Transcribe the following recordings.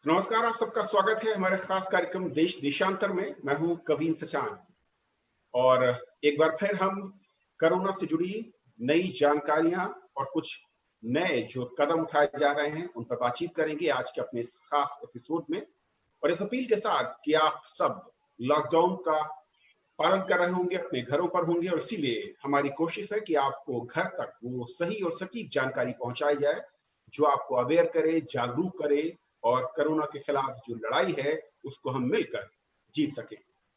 नमस्कार, आप सबका स्वागत है हमारे खास कार्यक्रम देश देशांतर में। मैं हूं कवीन सचान और एक बार फिर हम कोरोना से जुड़ी नई जानकारियां और कुछ नए जो कदम उठाए जा रहे हैं उन पर बातचीत करेंगे आज के अपने इस खास एपिसोड में। और इस अपील के साथ कि आप सब लॉकडाउन का पालन कर रहे होंगे, अपने घरों पर होंगे और इसीलिए हमारी कोशिश है कि आपको घर तक वो सही और सटीक जानकारी पहुंचाई जाए जो आपको अवेयर करे, जागरूक करे और कोरोना के खिलाफ जो लड़ाई है उसको हम मिलकर जीत सकें।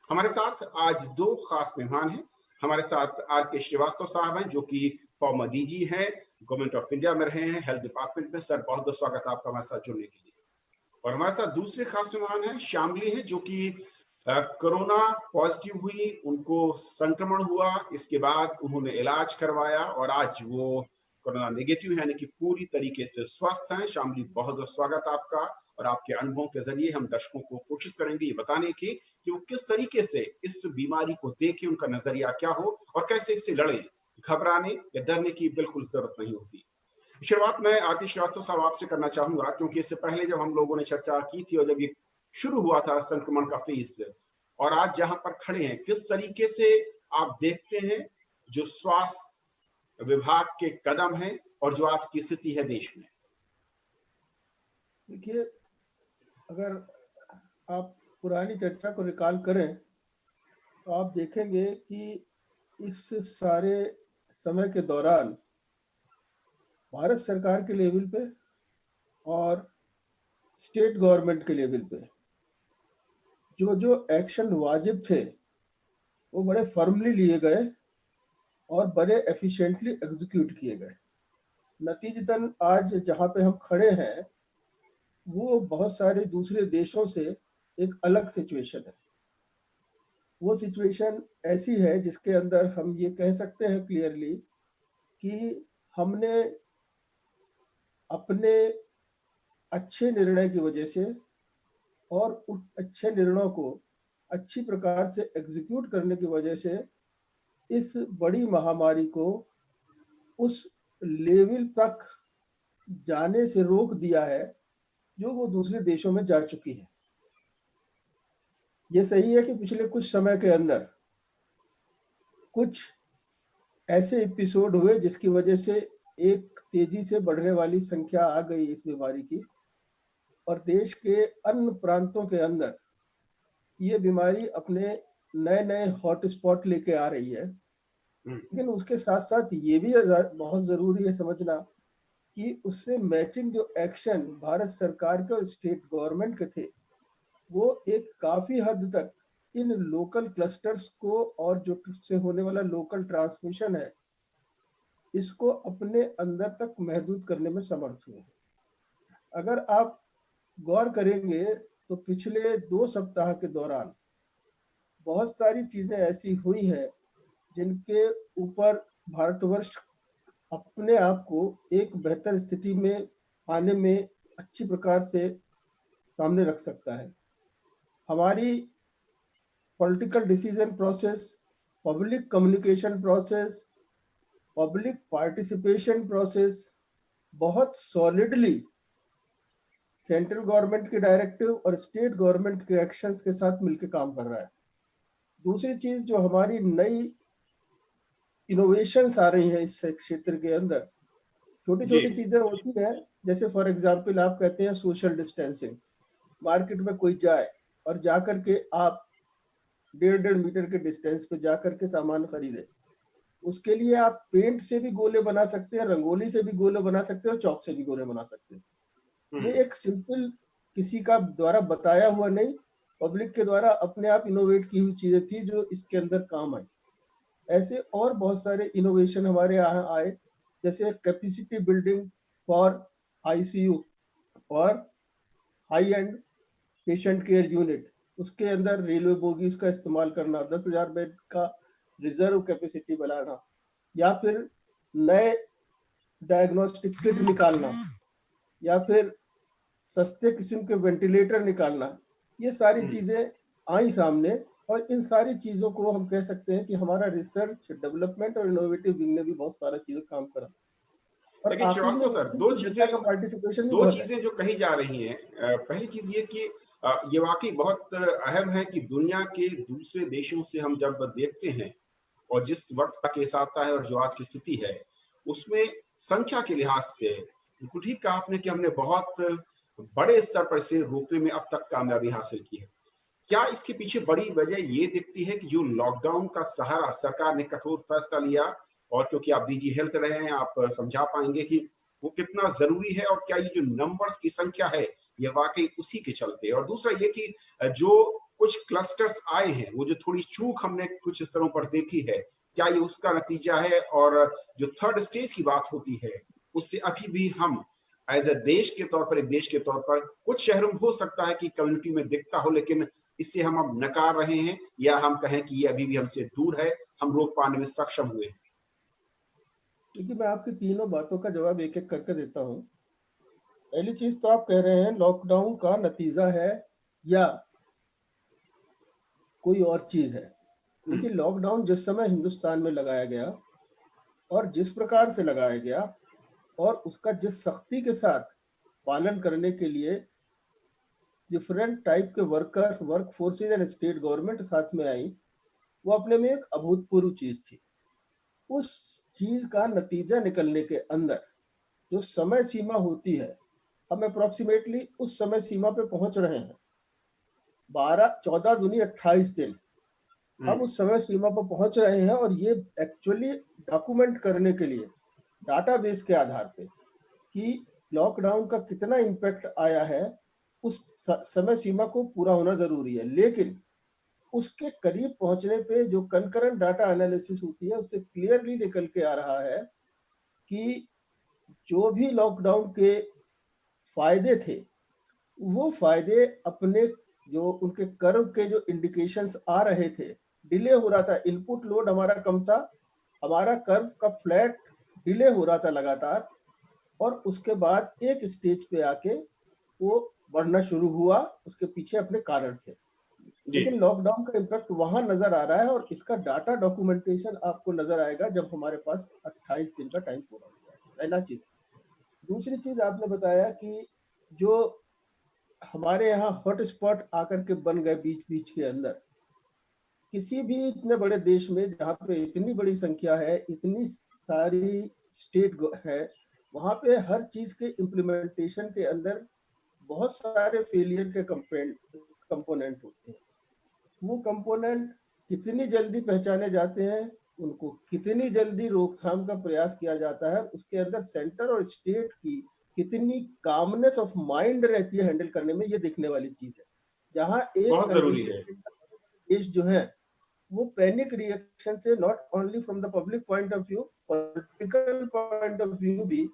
हमारे साथ आज दो खास मेहमान हैं। हमारे साथ आर के श्रीवास्तव साहब हैं जो कि फॉर्मर डीजी हैं, गवर्नमेंट ऑफ इंडिया में रहे हैं, हेल्थ डिपार्टमेंट में। सर, बहुत बहुत स्वागत है आपका हमारे साथ जुड़ने के लिए। और हमारे साथ दूसरे खास मेहमान हैं श्यामली हैं जो कि कोरोना पॉजिटिव हुई, उनको संक्रमण हुआ, इसके बाद उन्होंने इलाज करवाया और आज वो कोरोना नेगेटिव है, यानी कि पूरी तरीके से स्वस्थ हैं। श्यामली, बहुत बहुत स्वागत आपका। और आपके अनुभवों के जरिए हम दर्शकों को कोशिश करेंगे ये बताने की कि वो किस तरीके से इस बीमारी को देखें, उनका नजरिया क्या हो और कैसे इससे लड़ें। घबराने या डरने की बिल्कुल जरूरत नहीं होती। शुरुआत मैं आरती श्रीवास्तव साहब आपसे करना चाहूंगा क्योंकि इससे पहले जब हम लोगों ने चर्चा की थी और जब ये शुरू हुआ था संक्रमण का फेज, और आज जहां पर खड़े हैं, किस तरीके से आप देखते हैं जो स्वास्थ्य विभाग के कदम हैं और जो आज की स्थिति है देश में? देखिए, अगर आप पुरानी चर्चा को रिकॉल करें तो आप देखेंगे कि इस सारे समय के दौरान भारत सरकार के लेवल पे और स्टेट गवर्नमेंट के लेवल पे जो जो एक्शन वाजिब थे वो बड़े फर्मली लिए गए और बड़े एफिशिएंटली एग्जीक्यूट किए गए। नतीजतन आज जहाँ पे हम खड़े हैं वो बहुत सारे दूसरे देशों से एक अलग सिचुएशन है। वो सिचुएशन ऐसी है जिसके अंदर हम ये कह सकते हैं क्लियरली कि हमने अपने अच्छे निर्णय की वजह से और उन अच्छे निर्णयों को अच्छी प्रकार से एग्जीक्यूट करने की वजह से इस बड़ी महामारी को उस लेवल तक जाने से रोक दिया है जो वो दूसरे देशों में जा चुकी है। ये सही है कि पिछले कुछ समय के अंदर कुछ ऐसे एपिसोड हुए जिसकी वजह से एक तेजी से बढ़ने वाली संख्या आ गई इस बीमारी की और देश के अन्य प्रांतों के अंदर ये बीमारी अपने नए नए हॉटस्पॉट लेके आ रही है। लेकिन उसके साथ साथ ये भी बहुत जरूरी है समझना कि उससे मैचिंग जो एक्शन भारत सरकार के और स्टेट गवर्नमेंट के थे वो एक काफी हद तक इन लोकल क्लस्टर्स को और जो से होने वाला लोकल ट्रांसमिशन है इसको अपने अंदर तक महदूद करने में समर्थ हुए। अगर आप गौर करेंगे तो पिछले 2 सप्ताह के दौरान बहुत सारी चीजें ऐसी हुई हैं जिनके ऊपर भारतवर्ष अपने आप को एक बेहतर स्थिति में आने में अच्छी प्रकार से सामने रख सकता है। हमारी political decision process, public communication process, public participation process बहुत सॉलिडली सेंट्रल गवर्नमेंट के डायरेक्टिव और स्टेट गवर्नमेंट के एक्शंस के साथ मिलकर काम कर रहा है। दूसरी चीज जो हमारी नई इनोवेशंस आ रही हैं इस क्षेत्र के अंदर, छोटी छोटी चीजें होती हैं। जैसे फॉर एग्जांपल आप कहते हैं सोशल डिस्टेंसिंग। मार्केट में कोई जाए और जाकर के आप 1.5 मीटर के डिस्टेंस पे जाकर के सामान खरीदे, उसके लिए आप पेंट से भी गोले बना सकते हैं, रंगोली से भी गोले बना सकते हैं और चौक से भी गोले बना सकते हैं। ये एक सिंपल किसी का द्वारा बताया हुआ नहीं, पब्लिक के द्वारा अपने आप इनोवेट की हुई चीजें थी जो इसके अंदर काम आई। ऐसे और बहुत सारे इनोवेशन हमारे यहाँ आए, जैसे कैपेसिटी बिल्डिंग फॉर आईसीयू और high and patient care unit, उसके अंदर रेलवे बोगीज का इस्तेमाल करना, 10,000 बेड का रिजर्व कैपेसिटी बनाना, या फिर नए डायग्नोस्टिक किट निकालना, या फिर सस्ते किस्म के वेंटिलेटर निकालना। ये सारी चीजें आई सामने और इन सारी चीजों को हम कह सकते हैं कि हमारा रिसर्च डेवलपमेंट और इनोवेटिव विंग ने भी बहुत सारा चीजें काम करा। और देखिए आखिर में श्रीवास्तव सर, उनकी जनता का पार्टिसिपेशन भी दो बहुत है। चीजें जो कही जा रही हैं, पहली चीज ये कि ये वाकई बहुत अहम है कि दुनिया के दूसरे देशों से हम जब देखते हैं और जिस वक्त का केस आता है और जो आज की स्थिति है, उसमें संख्या के लिहाज से बिल्कुल ठीक कहा आपने कि हमने बहुत बड़े स्तर पर इसे रोकने में अब तक कामयाबी हासिल की है। क्या इसके पीछे बड़ी वजह ये दिखती है कि जो लॉकडाउन का सहारा सरकार ने कठोर फैसला लिया, और क्योंकि आप डीजी हेल्थ रहे हैं, आप समझा पाएंगे कि वो कितना जरूरी है, और क्या ये जो नंबर्स की संख्या है ये वाकई उसी के चलते। और दूसरा ये कि जो कुछ क्लस्टर्स आए हैं, वो जो थोड़ी चूक हमने कुछ स्तरों पर देखी है, क्या ये उसका नतीजा है? और जो थर्ड स्टेज की बात होती है, उससे अभी भी हम एज ए देश के तौर पर, एक देश के तौर पर, कुछ शहरों में हो सकता है कि कम्युनिटी में दिखता हो, लेकिन इससे हम अब नकार रहे हैं, या हम कहें कि ये अभी भी हमसे दूर है, हम रोक पाने में सक्षम हुए हैं। क्योंकि मैं आपकी तीनों बातों का जवाब एक एक करके देता हूँ। पहली चीज तो आप कह रहे हैं लॉकडाउन का नतीजा है या कोई और चीज है। देखिए, लॉकडाउन जिस समय हिंदुस्तान में लगाया गया और जिस प्रकार से लगाया गया और उसका जिस सख्ती के साथ पालन करने के लिए डिफरेंट टाइप के work forces and state government साथ में आई, वो अपने में एक अभूतपूर्व चीज थी। उस चीज का नतीजा निकलने के अंदर जो समय सीमा होती है, हम अप्रोक्सीमेटली उस समय सीमा पे पहुंच रहे हैं। 14 दूनी 28 दिन हम उस समय सीमा पर पहुंच रहे हैं, और ये एक्चुअली डॉक्यूमेंट करने के लिए डाटाबेस के आधार पे कि लॉकडाउन का कितना इम्पैक्ट आया है, उस समय सीमा को पूरा होना जरूरी है। लेकिन उसके करीब पहुंचने पे जो कंकरेंट डाटा एनालिसिस होती है, उससे क्लियरली निकल के आ रहा है कि जो भी लॉकडाउन के फायदे थे, वो फायदे अपने जो उनके कर्व के जो इंडिकेशंस आ रहे थे, डिले हो रहा था, इनपुट लोड हमारा कम था, हमारा कर्व का फ्लैट डिले हो रहा था लगातार, और उसके बाद एक स्टेज पे आके वो बढ़ना शुरू हुआ। उसके पीछे अपने कारण थे, लेकिन लॉकडाउन का इम्पैक्ट वहां नजर आ रहा है, और इसका डाटा डॉक्यूमेंटेशन आपको नजर आएगा जब हमारे पास 28 दिन का टाइम पूरा हो जाएगा। पहला चीज। दूसरी चीज, आपने बताया कि जो हमारे यहाँ हॉटस्पॉट आकर के बन गए बीच बीच के अंदर, किसी भी इतने बड़े देश में जहाँ पे इतनी बड़ी संख्या है, इतनी सारी स्टेट है, वहां पे हर चीज के इम्प्लीमेंटेशन के अंदर बहुत सारे फेलियर के कंपोनेंट होते हैं। वो कंपोनेंट कितनी जल्दी पहचाने जाते हैं, उनको कितनी जल्दी रोकथाम का प्रयास किया जाता है, उसके अंदर सेंटर और स्टेट की कितनी कामनेस ऑफ माइंड रहती है हैंडल करने में, ये देखने वाली चीज है। जहां एक बहुत जरूरी है। कंडीशन देश जो है वो पैनिक रिएक्शन से, not only from the public point of view, political point of view भी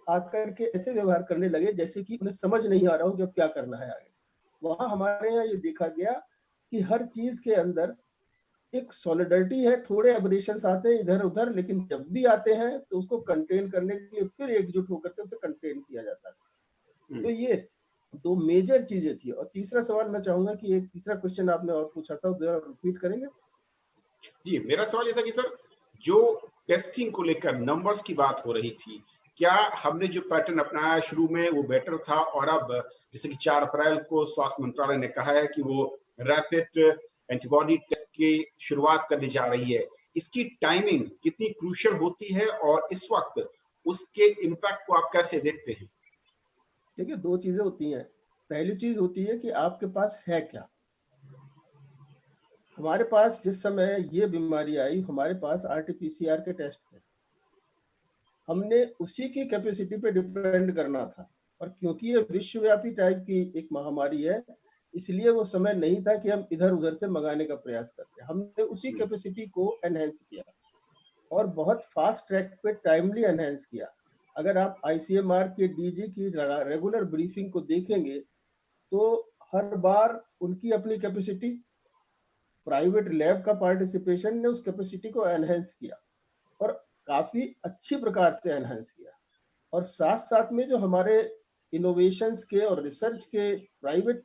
आकर के ऐसे व्यवहार करने लगे जैसे कि उन्हें समझ नहीं आ रहा हो कि अब क्या करना है आगे। वहां हमारे यहाँ ये देखा गया कि हर चीज के अंदर एक सॉलिडरिटी है, थोड़े एब्रेशंस आते हैं इधर उधर, लेकिन जब भी आते हैं तो उसको कंटेन करने के लिए फिर एकजुट होकर के उसे कंटेन किया जाता है। तो ये दो मेजर चीजें थी। और तीसरा सवाल मैं चाहूंगा कि एक तीसरा क्वेश्चन आपने और पूछा था, जरा रिपीट करेंगे? जी, मेरा सवाल ये था कि सर, जो टेस्टिंग को लेकर नंबर्स की बात हो रही थी, क्या हमने जो पैटर्न अपनाया शुरू में वो बेटर था, और अब जैसे कि 4 अप्रैल को स्वास्थ्य मंत्रालय ने कहा है कि वो रैपिड एंटीबॉडी टेस्ट की शुरुआत करने जा रही है, इसकी टाइमिंग कितनी क्रूशियल होती है, और इस वक्त उसके इम्पैक्ट को आप कैसे देखते हैं? देखिए, दो चीजें होती हैं। पहली चीज होती है कि आपके पास है क्या। हमारे पास जिस समय ये बीमारी आई, हमारे पास आरटीपीसीआर के टेस्ट थे, हमने उसी की कैपेसिटी पे डिपेंड करना था। और क्योंकि ये विश्वव्यापी टाइप की एक महामारी है, इसलिए वो समय नहीं था कि हम इधर उधर से मंगाने का प्रयास करते। हमने उसी कैपेसिटी को एनहेंस किया, और बहुत फास्ट ट्रैक पे टाइमली एनहेंस किया। अगर आप आईसीएमआर के डीजी की रेगुलर ब्रीफिंग को देखेंगे, तो हर बार उनकी अपनी कैपेसिटी, प्राइवेट लैब का पार्टिसिपेशन ने उस कैपेसिटी को एनहेंस किया, और काफी अच्छी प्रकार से एनहांस किया। और साथ साथ में जो हमारे इनोवेशंस के और रिसर्च के प्राइवेट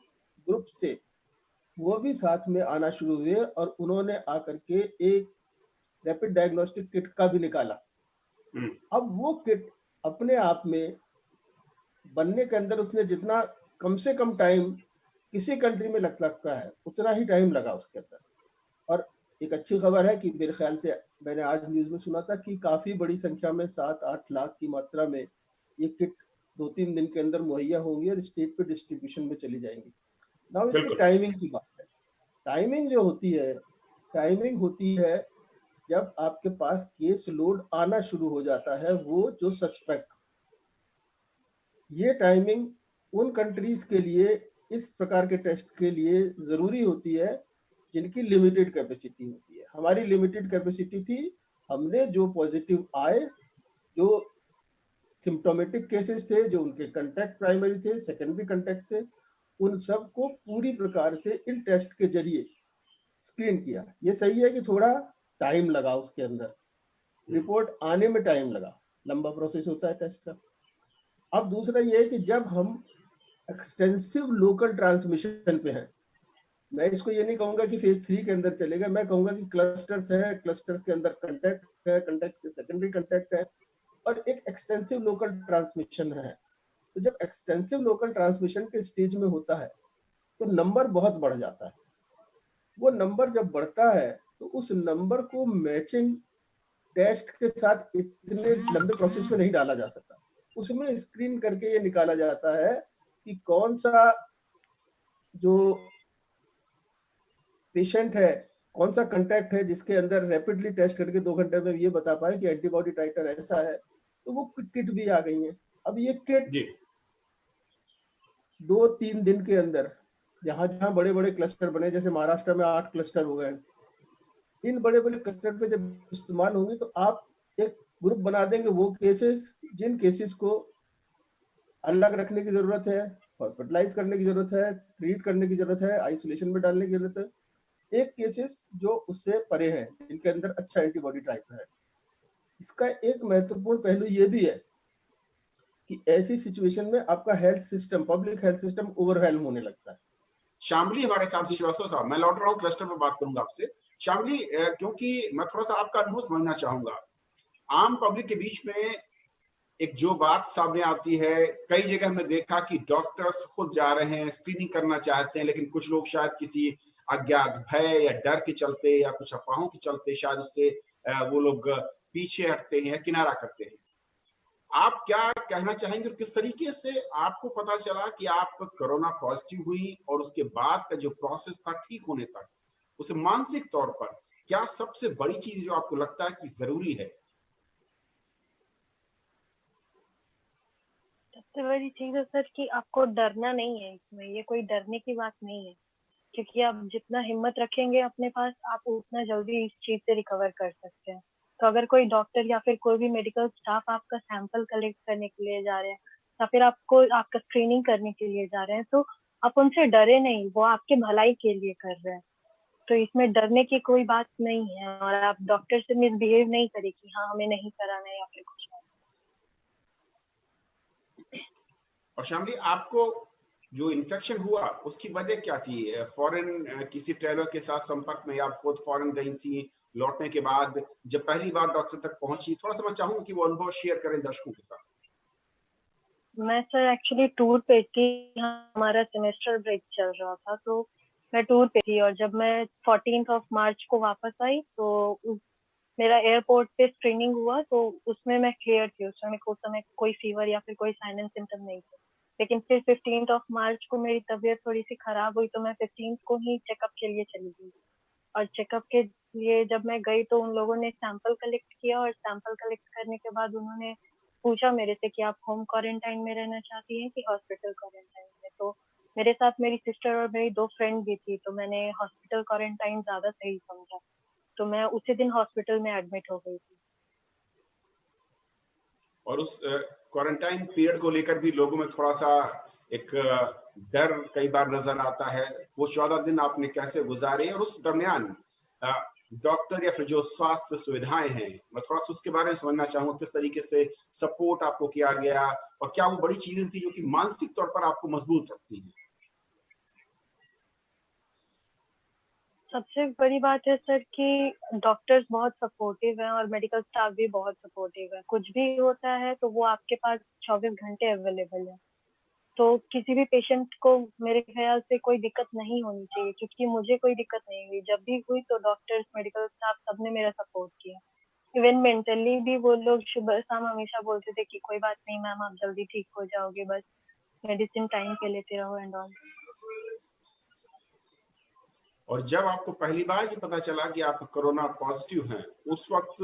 ग्रुप थे, वो भी साथ में आना शुरू हुए, और उन्होंने आकर के एक रैपिड डायग्नोस्टिक किट का भी निकाला। अब वो किट अपने आप में बनने के अंदर उसने जितना कम से कम टाइम किसी कंट्री में लग सकता है उतना ही टाइम लगा उसके अंदर। और एक अच्छी खबर है कि मेरे ख्याल से मैंने आज न्यूज में सुना था कि काफी बड़ी संख्या में 7-8 लाख की मात्रा में ये किट 2-3 दिन के अंदर मुहैया होंगी और स्टेट पे डिस्ट्रीब्यूशन में चली जाएंगी। नाउ इसकी बिल्कुल। टाइमिंग की बात है। टाइमिंग जो होती है, टाइमिंग होती है जब आपके पास केस लोड आना शुरू हो जाता है, वो जो सस्पेक्ट, ये टाइमिंग उन कंट्रीज के लिए इस प्रकार के टेस्ट के लिए जरूरी होती है जिनकी लिमिटेड कैपेसिटी होती है। हमारी लिमिटेड कैपेसिटी थी, हमने जो पॉजिटिव आए, जो सिम्टोमेटिक केसेस थे, जो उनके कंटैक्ट प्राइमरी थे, सेकेंडरी कंटैक्ट थे, उन सब को पूरी प्रकार से इन टेस्ट के जरिए स्क्रीन किया। ये सही है कि थोड़ा टाइम लगा उसके अंदर, रिपोर्ट आने में टाइम लगा, लंबा प्रोसेस होता है टेस्ट का। अब दूसरा ये है कि जब हम एक्सटेंसिव लोकल ट्रांसमिशन पे हैं, मैं इसको ये नहीं कहूंगा कि फेज 3 के अंदर चलेगा, मैं कहूंगा कि क्लस्टर्स हैं, क्लस्टर्स के अंदर कंटैक्ट है, कंटैक्ट के सेकेंडरी कंटैक्ट है और एक एक्सटेंसिव लोकल ट्रांसमिशन है। तो जब एक्सटेंसिव लोकल ट्रांसमिशन के स्टेज में होता है तो नंबर बहुत बढ़ जाता है। वो नंबर जब बढ़ता है तो उस नंबर को मैचिंग टेस्ट के साथ इतने लंबे प्रोसेस में नहीं डाला जा सकता। उसमें स्क्रीन करके ये निकाला जाता है कि कौन सा जो पेशेंट है, कौन सा कंटैक्ट है जिसके अंदर रैपिडली टेस्ट करके 2 घंटे में ये बता पाए कि एंटीबॉडी टाइटर ऐसा है। तो वो किट भी आ गई है। अब ये किट जी 2-3 दिन के अंदर जहां जहां बड़े बड़े क्लस्टर बने, जैसे महाराष्ट्र में 8 क्लस्टर हो गए, इन बड़े बड़े क्लस्टर पे जब इस्तेमाल होंगे तो आप एक ग्रुप बना देंगे, वो केसेस जिन केसेस को अलग रखने की जरूरत है, हॉस्पिटलाइज करने की जरूरत है, ट्रीट करने की जरूरत है, आइसोलेशन में डालने की जरूरत है, एक केसेस जो उससे परे हैं, जिनके अंदर अच्छा एंटीबॉडी टाइटर है। इसका एक महत्वपूर्ण पहलू ये भी है कि ऐसी सिचुएशन में आपका health system, public health system overwhelm होने लगता है। शामली हमारे साथ, श्रीवास्तव साहब, मैं लौट रहा हूँ क्लस्टर पर बात करूंगा आपसे। शामली, क्योंकि मैं थोड़ा सा आपका अनुभव समझना चाहूंगा। आम पब्लिक के बीच में एक जो बात सामने आती है, कई जगह हमने देखा कि डॉक्टर्स खुद जा रहे हैं, स्क्रीनिंग करना चाहते हैं, लेकिन कुछ लोग शायद किसी अज्ञात भय या डर के चलते या कुछ अफवाहों के चलते शायद उससे वो लोग पीछे हटते हैं या किनारा करते हैं। आप क्या कहना चाहेंगे और किस तरीके से आपको पता चला कि आप कोरोना पॉजिटिव हुई और उसके बाद का जो प्रोसेस था ठीक होने तक, उसे मानसिक तौर पर क्या सबसे बड़ी चीज जो आपको लगता है कि जरूरी है? सबसे बड़ी चीज है सर कि आपको डरना नहीं है इसमें, ये कोई डरने की बात नहीं है, क्योंकि आप जितना हिम्मत रखेंगे अपने पास, आप उतना जल्दी इस चीज से रिकवर कर सकते हैं। तो अगर कोई डॉक्टर या फिर कोई भी मेडिकल स्टाफ आपका सैंपल कलेक्ट करने के लिए जा रहे हैं या फिर आपको आपका स्क्रीनिंग करने के लिए जा रहे हैं, तो आप उनसे डरे नहीं, वो आपके भलाई के लिए कर रहे हैं। तो इसमें डरने की कोई बात नहीं है और आप डॉक्टर से मिसबिहेव नहीं करें कि हाँ हमें नहीं कराना है या फिर कुछ नहीं। और शामली, आपको जो इन्फेक्शन हुआ उसकी वजह क्या थी? फॉरेन किसी ट्रेवलर के साथ संपर्क में, आप खुद फॉरेन गई थी, लौटने के बाद जब पहली बार डॉक्टर तक पहुंची, थोड़ा सा मैं चाहूंगा कि वो अनुभव शेयर करें दर्शकों के साथ। मैं सर एक्चुअली टूर पे थी, हमारा सेमेस्टर ब्रेक चल रहा था, तो मैं टूर पे थी और जब मैं 14 मार्च को वापस आई तो मेरा एयरपोर्ट पे स्क्रीनिंग हुआ, तो उसमें मैं क्लियर थी। उस समय कोई फीवर या फिर कोई साइन एंड सिम्टम नहीं थे। लेकिन फिर 15 मार्च को मेरी तबीयत थोड़ी सी खराब हुई, तो मैं 15 को ही चेकअप के लिए चली गई। और चेकअप के लिए जब मैं गई तो उन लोगों ने सैंपल कलेक्ट किया और सैंपल कलेक्ट करने के बाद उन्होंने पूछा मेरे से कि आप होम क्वारंटाइन में रहना चाहती हैं कि हॉस्पिटल क्वारंटाइन में। तो मेरे साथ मेरी सिस्टर और मेरी 2 फ्रेंड भी थी, तो मैंने हॉस्पिटल क्वारंटाइन ज्यादा सही समझा, तो मैं उसी दिन हॉस्पिटल में एडमिट हो गई थी। और उस क्वारंटाइन पीरियड को लेकर भी लोगों में थोड़ा सा एक डर कई बार नजर आता है। वो 14 दिन आपने कैसे गुजारे और उस दरमियान डॉक्टर या फिर जो स्वास्थ्य सुविधाएं हैं, मैं थोड़ा सा उसके बारे में समझना चाहूंगा, किस तरीके से सपोर्ट आपको किया गया और क्या वो बड़ी चीजें थी जो कि मानसिक तौर पर आपको मजबूत रखती है? सबसे बड़ी बात है सर कि डॉक्टर्स बहुत सपोर्टिव हैं और मेडिकल स्टाफ भी बहुत सपोर्टिव है। कुछ भी होता है तो वो आपके पास 24 घंटे अवेलेबल है। तो किसी भी पेशेंट को मेरे ख्याल से कोई दिक्कत नहीं होनी चाहिए, क्योंकि मुझे कोई दिक्कत नहीं हुई। जब भी हुई तो डॉक्टर्स, मेडिकल स्टाफ सबने मेरा सपोर्ट किया। इवन मेंटली भी वो लोग सुबह-शाम हमेशा बोलते थे कि कोई बात नहीं मैम, आप जल्दी ठीक हो जाओगे, बस मेडिसिन टाइम पे लेते रहो एंड ऑल। और जब आपको पहली बार ये पता चला कि आप कोरोना पॉजिटिव हैं, उस वक्त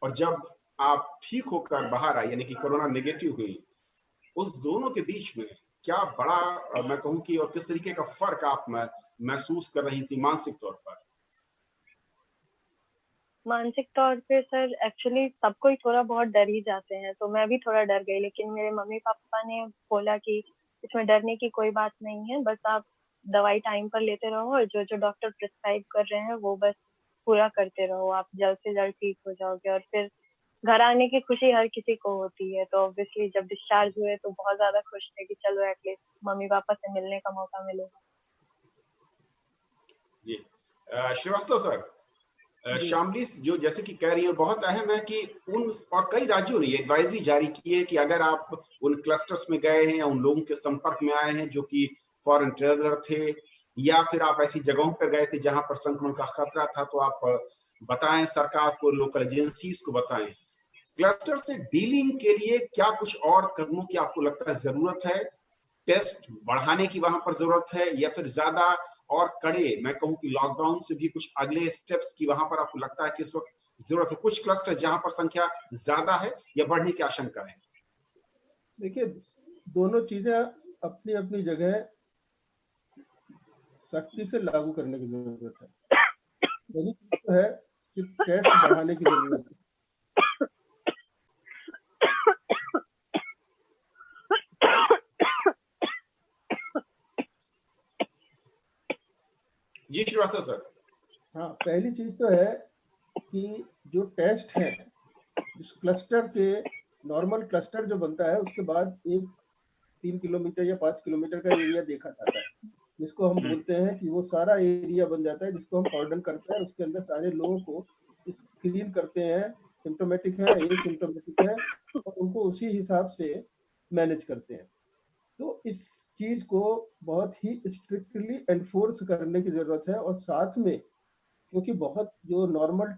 और जब आप ठीक होकर बाहर आई, यानी कि कोरोना नेगेटिव हुई, उस दोनों के बीच में क्या बड़ा मैं कहूं कि और किस तरीके का फर्क आप महसूस कर रही थी मानसिक तौर पर? मानसिक तौर पे सर एक्चुअली सबको ही थोड़ा बहुत डर ही जाते हैं, तो मैं भी थोड़ा डर गई, लेकिन मेरे मम्मी-पापा ने बोला कि इसमें डरने की कोई बात नहीं है, बस आप दवाई टाइम पर लेते रहो और जो-जो डॉक्टर प्रिस्क्राइब कर रहे हैं वो बस पूरा करते रहो, आप जल्द से जल्द ठीक हो जाओगे। और फिर घर आने की खुशी हर किसी को होती है, तो ऑब्वियसली जब डिस्चार्ज हुए तो बहुत ज़्यादा खुश थे कि चलो एटलीस्ट मम्मी-पापा से मिलने का मौका मिलेगा। जी। श्रीवास्तव सर, जी शामली जो जैसे कि कह रही है बहुत अहम है कि उन और कई राज्यों ने एडवाइजरी जारी की है कि अगर आप उन क्लस्टर्स में गए हैं या उन लोगों के संपर्क में आए हैं जो कि फॉरेन ट्रेवलर थे, या फिर आप ऐसी जगहों पर गए थे जहां पर संक्रमण का खतरा था, तो आप बताएं सरकार को, लोकल एजेंसीज को बताएं। क्लस्टर से डीलिंग के लिए क्या कुछ और कदमों की आपको लगता है जरूरत है? टेस्ट बढ़ाने की वहां पर जरूरत है, या फिर ज्यादा और कड़े मैं कहूं कि लॉकडाउन से भी कुछ अगले स्टेप्स की वहां पर आपको लगता है कि इस वक्त जरूरत है? कुछ क्लस्टर जहां पर संख्या ज्यादा है या बढ़ने की आशंका है? देखिए, दोनों चीजें अपनी अपनी जगह सख्ती से लागू करने की जरूरत है। पहली चीज तो है कि टेस्ट बढ़ाने की जरूरत है। जी श्रीवास्तव सर। हाँ, पहली चीज तो है कि जो टेस्ट है, इस क्लस्टर के नॉर्मल क्लस्टर जो बनता है उसके बाद एक 3 किलोमीटर या 5 किलोमीटर का एरिया देखा जाता है, जिसको हम बोलते हैं कि वो सारा एरिया बन जाता है, जिसको हम कॉर्डन करते हैं और उसके अंदर सारे लोगों को स्क्रीन करते हैं, सिम्टोमेटिक है, एसिम्टोमेटिक है, और उनको उसी हिसाब से मैनेज करते हैं। तो इस चीज को बहुत ही स्ट्रिक्टली एनफोर्स करने की जरूरत है। और साथ में क्योंकि बहुत जो नॉर्मल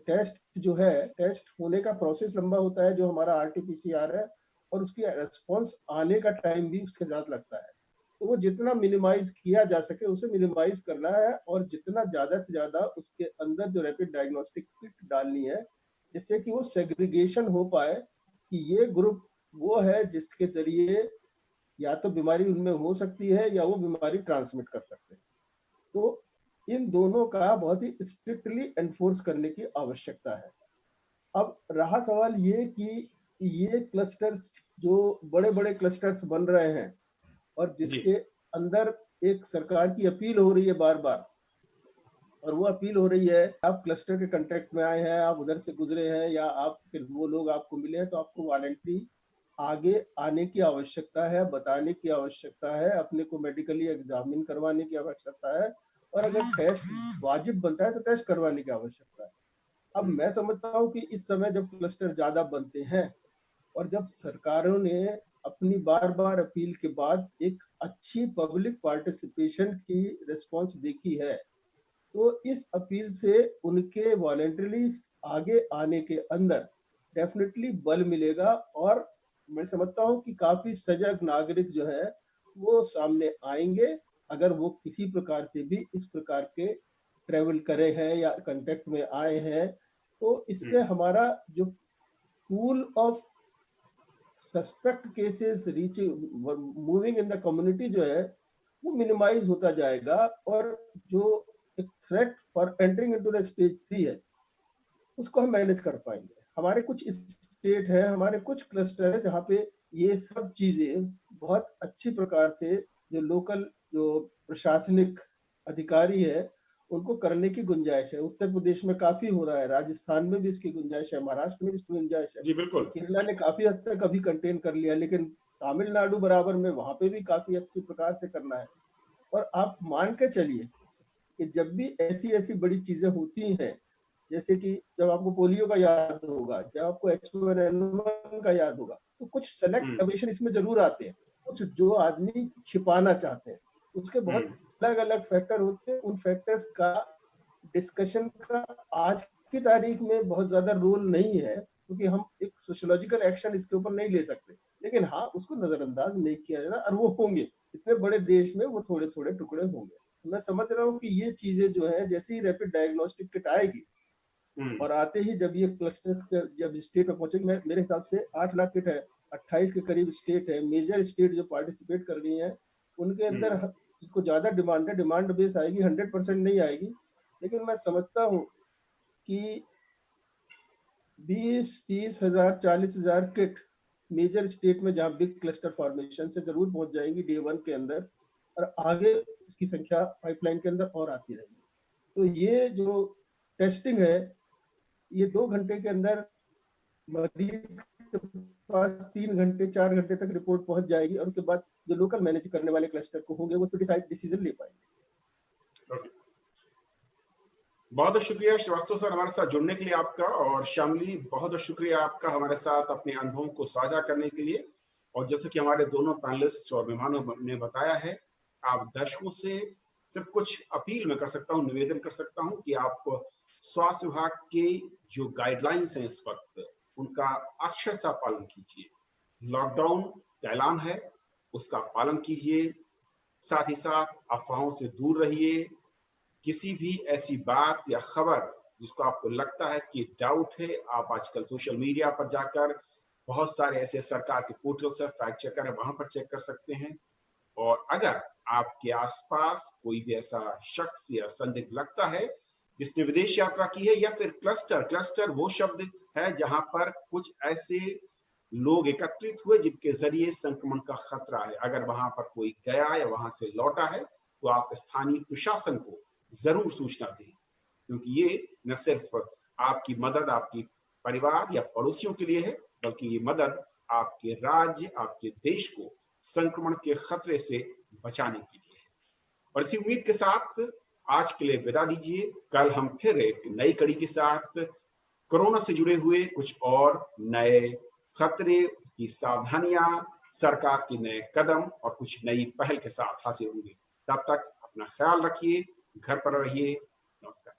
टेस्ट जो है, टेस्ट होने का प्रोसेस लंबा होता है, जो हमारा आरटीपीसीआर है, और उसकी रेस्पॉन्स आने का टाइम भी उसके साथ लगता है। तो वो जितना मिनिमाइज किया जा सके उसे मिनिमाइज करना है, और जितना ज्यादा से ज्यादा उसके अंदर जो रैपिड डायग्नोस्टिक किट डालनी है, जिससे कि वो सेग्रीगेशन हो पाए कि ये ग्रुप वो है जिसके जरिए या तो बीमारी उनमें हो सकती है या वो बीमारी ट्रांसमिट कर सकते हैं। तो इन दोनों का बहुत ही स्ट्रिक्टली एनफोर्स करने की आवश्यकता है। अब रहा सवाल ये कि ये क्लस्टर्स जो बड़े बड़े क्लस्टर्स बन रहे हैं और जी जिसके अंदर एक सरकार की अपील हो रही है बार बार, और वो अपील हो रही है आप क्लस्टर के कांटेक्ट में आए हैं, आप उधर से गुजरे हैं, या आप वो लोग आपको मिले हैं, तो आपको वॉलंटरी आगे आने की आवश्यकता है, बताने की आवश्यकता है, अपने को मेडिकली एग्जामिन करवाने की आवश्यकता है, और अगर टेस्ट वाजिब बनता है तो टेस्ट करवाने की आवश्यकता है। अब मैं समझता हूँ कि इस समय जब क्लस्टर ज्यादा बनते हैं और जब सरकारों ने अपनी बार बार अपील के बाद एक अच्छी पब्लिक पार्टिसिपेशन की रिस्पॉन्स देखी है, तो इस अपील से उनके वॉलेंटरली आगे आने के अंदर डेफिनेटली बल मिलेगा। और मैं समझता हूँ कि काफी सजग नागरिक जो है वो सामने आएंगे, अगर वो किसी प्रकार से भी इस प्रकार के ट्रेवल करे हैं या कांटेक्ट में आए हैं, तो इससे हमारा जो pool of suspect cases reach moving in the community जो है वो मिनिमाइज होता जाएगा, और जो एक threat for entering into the stage 3 है उसको हम मैनेज कर पाएंगे। हमारे कुछ स्टेट है, हमारे कुछ क्लस्टर है जहाँ पे ये सब चीजें बहुत अच्छी प्रकार से जो लोकल जो प्रशासनिक अधिकारी है उनको करने की गुंजाइश है। उत्तर प्रदेश में काफी हो रहा है, राजस्थान में भी इसकी गुंजाइश है, महाराष्ट्र में भी इसकी गुंजाइश है, जी बिल्कुल। केरला ने काफी हद तक अभी कंटेन कर लिया, लेकिन तमिलनाडु बराबर में वहां पे भी काफी अच्छी प्रकार से करना है। और आप मान के चलिए कि जब भी ऐसी ऐसी बड़ी चीजें होती हैं, जैसे कि जब आपको पोलियो का याद होगा, जब आपको H1N1 का याद होगा, तो कुछ सेलेक्ट एविएशन इसमें जरूर आते हैं, कुछ जो आदमी छिपाना चाहते हैं, उसके बहुत अलग अलग फैक्टर होते हैं। उन फैक्टर्स का डिस्कशन का आज की तारीख में बहुत ज्यादा रोल नहीं है, क्योंकि हम एक सोशियोलॉजिकल एक्शन इसके ऊपर नहीं ले सकते, लेकिन हाँ उसको नजरअंदाज नहीं किया जाना, और वो होंगे इतने बड़े देश में, वो थोड़े थोड़े टुकड़े होंगे। मैं समझ रहा हूँ कि ये चीजें जो है, जैसे ही रैपिड डायग्नोस्टिक किट आएगी और आते ही जब ये क्लस्टर्स जब स्टेट में पहुंचेगी, मेरे हिसाब से 8 लाख किट है, 28 के करीब स्टेट है, मेजर स्टेट जो पार्टिसिपेट कर रही है, उनके अंदर को ज्यादा डिमांड है, डिमांड बेस आएगी, 100% नहीं आएगी, लेकिन मैं समझता हूँ कि 20-30 हजार 40 हजार किट मेजर स्टेट में जहां बिग क्लस्टर फॉर्मेशन से जरूर पहुंच जाएंगी डे 1 के अंदर, और आगे इसकी संख्या पाइपलाइन के अंदर और आती रहेगी। तो ये जो टेस्टिंग है, ये 2 घंटे के अंदर मरीज के पास 3 घंटे 4 घंटे तक रिपोर्ट पहुंच जाएगी, और उसके बाद जो लोकल मैनेज करने वाले क्लस्टर को होंगे, वो उस पर डिसीजन ले पाएंगे। बहुत बहुत शुक्रिया श्रीवास्तव सर हमारे साथ जुड़ने के लिए आपका, और शामली बहुत बहुत शुक्रिया आपका हमारे साथ अपने अनुभवों को साझा करने के लिए। और जैसे कि हमारे दोनों पैनलिस्ट और मेहमानों ने बताया है, आप दर्शकों से सिर्फ कुछ अपील मैं कर सकता हूँ, निवेदन कर सकता हूँ कि आप स्वास्थ्य विभाग के जो गाइडलाइंस हैं इस वक्त, उनका अक्षरशः पालन कीजिए। लॉकडाउन का ऐलान है, उसका पालन कीजिए। साथ ही साथ अफवाहों से दूर रहिए। किसी भी ऐसी बात या खबर जिसको आपको लगता है कि डाउट है, आप आजकल सोशल मीडिया पर जाकर बहुत सारे ऐसे सरकार के पोर्टल्स है, फैक्ट चेकर है, वहां पर चेक कर सकते हैं। और अगर आपके आसपास कोई भी ऐसा शख्स या संदिग्ध लगता है जिसने विदेश यात्रा की है, या फिर क्लस्टर वो शब्द है जहां पर कुछ ऐसे लोग एकत्रित हुए जिनके जरिए संक्रमण का खतरा है, अगर वहां पर कोई गया या वहां से लौटा है, तो आप स्थानीय प्रशासन को जरूर सूचना दें, क्योंकि ये न सिर्फ आपकी मदद आपकी परिवार या पड़ोसियों के लिए है, बल्कि ये मदद आपके राज्य, आपके देश को संक्रमण के खतरे से बचाने के लिए है। और इसी उम्मीद के साथ आज के लिए विदा दीजिए। कल हम फिर एक नई कड़ी के साथ कोरोना से जुड़े हुए कुछ और नए खतरे, उसकी सावधानियां, सरकार के नए कदम और कुछ नई पहल के साथ हाजिर होंगे। तब तक अपना ख्याल रखिए, घर पर रहिए। नमस्कार।